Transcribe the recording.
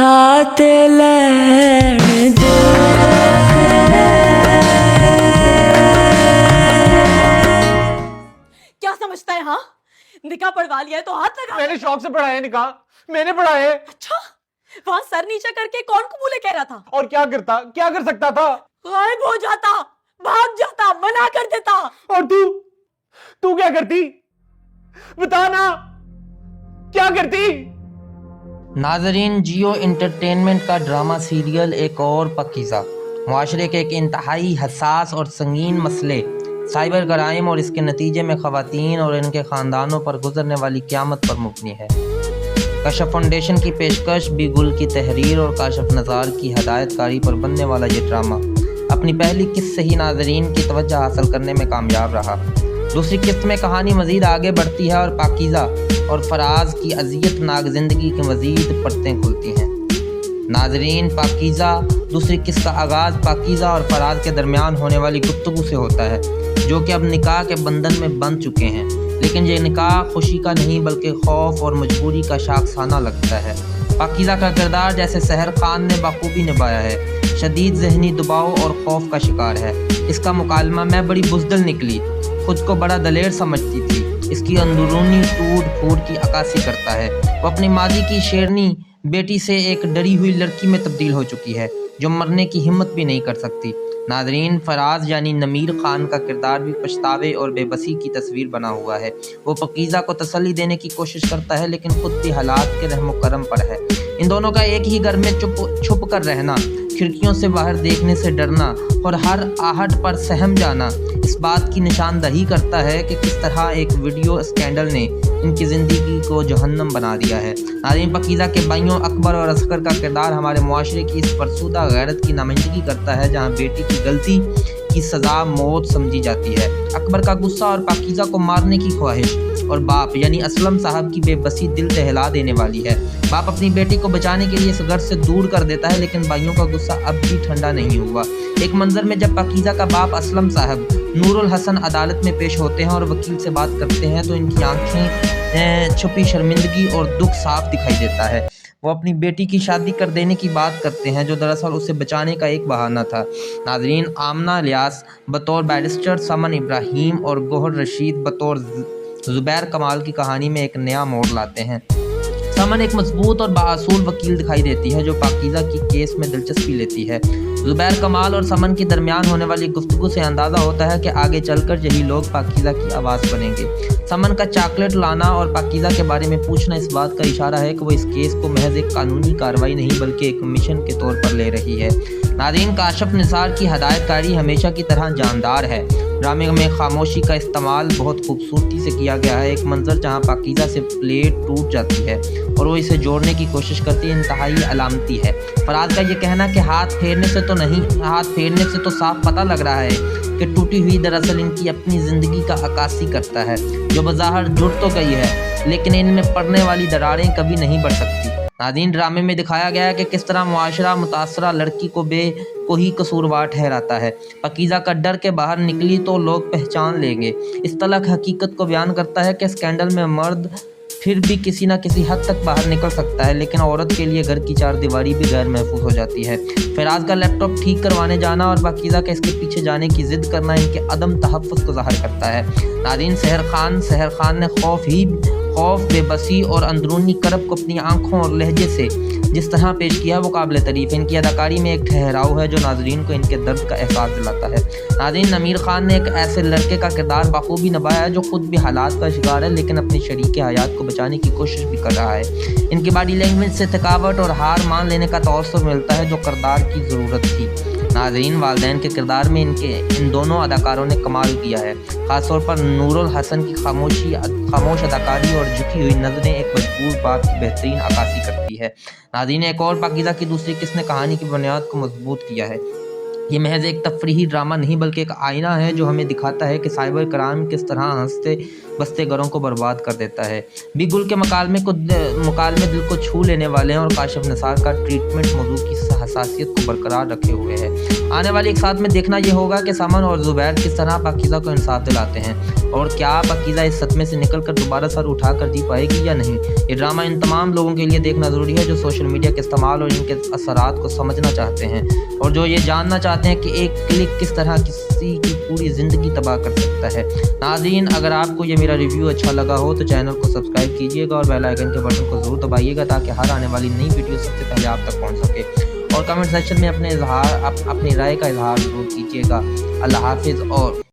साथ लैण दे। क्या समझता है? हाँ, निकाह पढ़वा लिया है तो हाथ लगा। मैंने शौक से पढ़ाया है निकाह, मैंने पढ़ा है। अच्छा, वहाँ सर नीचे करके कौन कबूले कह रहा था? और क्या कर सकता था? गायब हो जाता, भाग जाता, मना कर देता। और तू क्या करती? बता ना, क्या करती? नाजरीन, जियो इंटरटेनमेंट का ड्रामा सीरियल एक और पाकीज़ा मुआशरे के एक इंतहाई हसास और संगीन मसले साइबर क्राइम और इसके नतीजे में ख़वातीन और इनके ख़ानदानों पर गुजरने वाली क़यामत पर मुबनी है। कशफ फाउंडेशन की पेशकश, बी गुल की तहरीर और काशिफ नज़ार की हदायतकारी पर बनने वाला ये ड्रामा अपनी पहली किस्त से ही नाजरीन की तवज्जो हासिल करने में कामयाब रहा। दूसरी किस्त में कहानी मज़ीद आगे बढ़ती है और पाकीज़ा और फराज की अज़ियतनाक ज़िंदगी की मज़ीद परतें खुलती हैं। नाजरीन, पाकीज़ा दूसरी किस्त का आगाज़ पाकीज़ा और फराज के दरमियान होने वाली गुफ्तगू से होता है, जो कि अब निकाह के बंधन में बंध चुके हैं। लेकिन ये निकाह खुशी का नहीं बल्कि खौफ और मजबूरी का शाखसाना लगता है। पाकीज़ा का किरदार जैसे सहर खान ने बखूबी निभाया है, शदीद ज़हनी दबाव और खौफ का शिकार है। इसका मुकालमा मैं बड़ी बुज़दिल निकली, खुद को बड़ा दलेर समझती थी। इसकी अंदरूनी टूट फूट की अक्कासी करता है। वो अपनी माजी की शेरनी बेटी से एक डरी हुई लड़की में तब्दील हो चुकी है, जो मरने की हिम्मत भी नहीं कर सकती। नाजरीन, फराज यानी नमीर खान का किरदार भी पछतावे और बेबसी की तस्वीर बना हुआ है। वो पाकीज़ा को तसल्ली देने की कोशिश करता है, लेकिन खुद भी हालात के रहमो करम पर है। इन दोनों का एक ही घर में छुप कर रहना, खिड़कियों से बाहर देखने से डरना और हर आहट पर सहम जाना इस बात की निशानदही करता है कि किस तरह एक वीडियो स्कैंडल ने इनकी ज़िंदगी को जहन्नम बना दिया है। नाज़रीन, पाकीज़ा के भाइयों अकबर और असगर का किरदार हमारे मुआशरे की इस फरसुदा गैरत की नुमाइंदगी करता है, जहाँ बेटी की गलती की सज़ा मौत समझी जाती है। अकबर का गुस्सा और पाकीज़ा को मारने की ख्वाहिश और बाप यानी असलम साहब की बेबसी दिल दहला देने वाली है। बाप अपनी बेटी को बचाने के लिए इस घर से दूर कर देता है, लेकिन भाइयों का गुस्सा अब भी ठंडा नहीं हुआ। एक मंजर में जब पाकीज़ा का बाप असलम साहब नूरुल हसन अदालत में पेश होते हैं और वकील से बात करते हैं, तो इनकी आंखें छुपी शर्मिंदगी और दुख साफ दिखाई देता है। वो अपनी बेटी की शादी कर देने की बात करते हैं, जो दरअसल उसे बचाने का एक बहाना था। नाजरीन, आमना इलियास बतौर बैरिस्टर, समन इब्राहिम और गोहर रशीद बतौर ज़ुबैर कमाल की कहानी में एक नया मोड़ लाते हैं। समन एक मजबूत और बाअसूल वकील दिखाई देती है, जो पाकीज़ा की केस में दिलचस्पी लेती है। ज़ुबैर कमाल और समन के दरमियान होने वाली गुफ्तगू से अंदाज़ा होता है कि आगे चलकर यही लोग पाकीज़ा की आवाज़ बनेंगे। समन का चॉकलेट लाना और पाकीज़ा के बारे में पूछना इस बात का इशारा है कि वो इस केस को महज एक कानूनी कार्रवाई नहीं बल्कि एक मिशन के तौर पर ले रही है। नाज़रीन, काशिफ निसार की हदायतकारी हमेशा की तरह जानदार है। ड्रामे में खामोशी का इस्तेमाल बहुत खूबसूरती से किया गया है। एक मंजर जहाँ पाकीज़ा से प्लेट टूट जाती है और वो इसे जोड़ने की कोशिश करती है, इंतहाई अलामती है। फराज का ये कहना कि हाथ फेरने से तो साफ पता लग रहा है कि टूटी हुई दरअसल इनकी अपनी ज़िंदगी का अक्कासी करता है, जो बज़ाहिर जुड़ तो गई है लेकिन इनमें पड़ने वाली दरारें कभी नहीं बढ़ सकती। नाज़रीन, ड्रामे में दिखाया गया है कि किस तरह मुआशरा मुतासरा लड़की को ही कसूरवार ठहराता है। पाकीज़ा का डर के बाहर निकली तो लोग पहचान लेंगे इस तलक हकीकत को बयान करता है कि स्कैंडल में मर्द फिर भी किसी न किसी हद तक बाहर निकल सकता है, लेकिन औरत के लिए घर की चार दीवारी भी गैर महफूज हो जाती है। फराज का लैपटॉप ठीक करवाने जाना और पाकीज़ा के इसके पीछे जाने की जिद करना इनके अदम तहफ़्फ़ुज़ को ज़ाहिर करता है। नाज़रीन, सहर खान ने खौफ, बेबसी और अंदरूनी करब को अपनी आंखों और लहजे से जिस तरह पेश किया वो काबिल तारीफ़ है। इनकी अदाकारी में एक ठहराव है जो नाजरीन को इनके दर्द का एहसास दिलाता है। नाज़रीन, नमीर खान ने एक ऐसे लड़के का किरदार बखूबी निभाया है जो खुद भी हालात का शिकार है, लेकिन अपनी शरीके हयात को बचाने की कोशिश भी कर रहा है। इनकी बॉडी लैंग्वेज से थकावट और हार मान लेने का तवस्सुर मिलता है, जो किरदार की ज़रूरत थी। नाज़रीन, वालिदैन के किरदार में इन दोनों अदाकारों ने कमाल किया है। ख़ासतौर पर नूरुल हसन की खामोश अदाकारी और झुकी हुई नज़रें एक मजबूर बाप की बेहतरीन अक्कासी करती है। नाज़रीन, एक और पाकीज़ा की दूसरी किस्त ने कहानी की बुनियाद को मजबूत किया है। ये महज एक तफरीही ड्रामा नहीं बल्कि एक आईना है जो हमें दिखाता है कि साइबर क्राइम किस तरह हंसते बसते घरों को बर्बाद कर देता है। बी गुल के मुकालमे दिल को छू लेने वाले हैं और काशिफ निसार का ट्रीटमेंट मौजू की हसासियत को बरकरार रखे हुए है। आने वाले एक साथ में देखना ये होगा कि समन और ज़ुबैर किस तरह पाकीज़ा को इंसाफ दिलाते हैं और क्या पाकीज़ा इस सदमे से निकल कर दोबारा सर उठा कर जी पाएगी या नहीं। ये ड्रामा इन तमाम लोगों के लिए देखना ज़रूरी है जो सोशल मीडिया के इस्तेमाल और इनके असरात को समझना चाहते हैं और जो ये जानना चाहते हैं कि एक क्लिक किस तरह किसी की पूरी ज़िंदगी तबाह कर सकता है। नाज़रीन, अगर आपको ये मेरा रिव्यू अच्छा लगा हो तो चैनल को सब्सक्राइब कीजिएगा और बेल आइकन के बटन को ज़रूर दबाइएगा ताकि हर आने वाली नई वीडियो सबसे पहले आप तक पहुँच सके। और कमेंट सेक्शन में अपनी राय का इजहार ज़रूर कीजिएगा। अल्लाह हाफिज़ और